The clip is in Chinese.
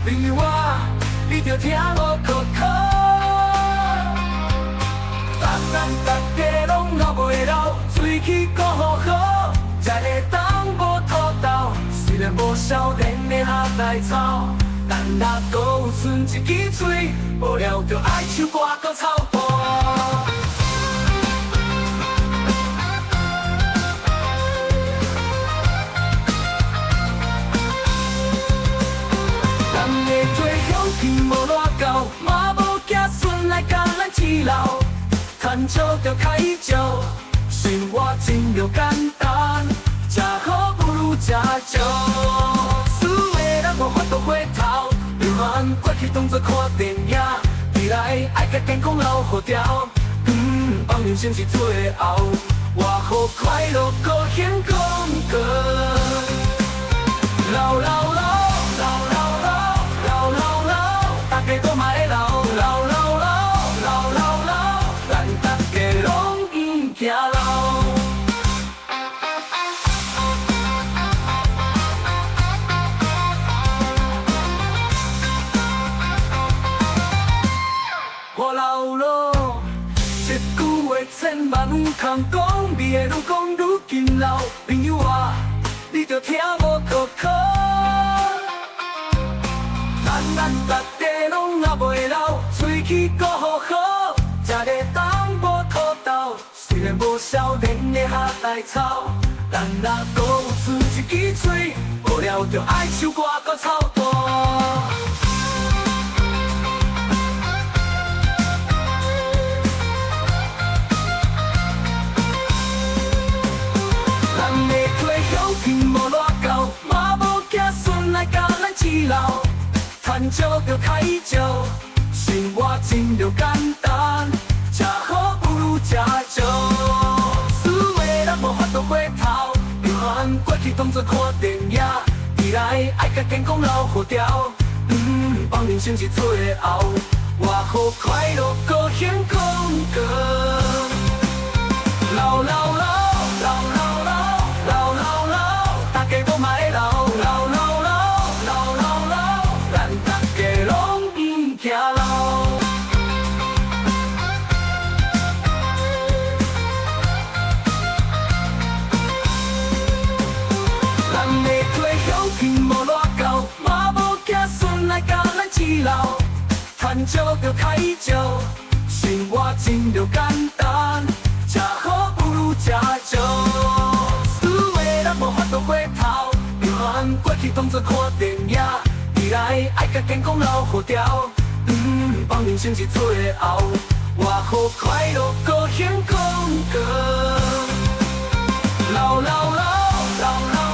朋友啊，你着听我口口。咱大家拢老袂老，喙齿顾好好，才会当无土豆。虽然无少年的下大草，但若搁有剩一支嘴，无聊着爱唱歌搁草播。咱的做乡亲无偌高，嘛无子孙来甲咱饲老。趁少着开招，生活真着简单，吃好不如吃少。输的人无法度回头，流汗过去当作看电影，未来爱甲健康留好条。放人生是最后，活好快乐高兴讲过。老老老老老老老老老，大家都嘛会老老老老老老老，咱大家拢唔惊老。我老了，一句话千万唔通讲，你会愈讲愈紧老。朋友啊，你着听我口口。咱大家拢老袂老，喙齿顾好好，才会当无土豆。虽然无少年的下大草，但若搁有剩一支嘴，无聊着爱唱歌搁草播。咱的退休金无偌高，嘛无子孙来甲咱饲老。趁少着开招，生活真着简单，吃好不如吃少。输的人无法度回头，流汗过去当作看电影，未来爱甲健康留好条。放人生是最后，活好快乐高兴讲过。老老老老老老老老老，大家都嘛会老老老老老老老，咱大家拢唔惊老。咱的退休金无偌高，嘛无子孙来甲咱饲老。趁少着开招，生活真着简单，吃好不如吃少。输的人无法度回头，流汗过去当作看电影，未来爱甲健康留好条。放人生是最后，活好快乐高兴讲过。老老老老老。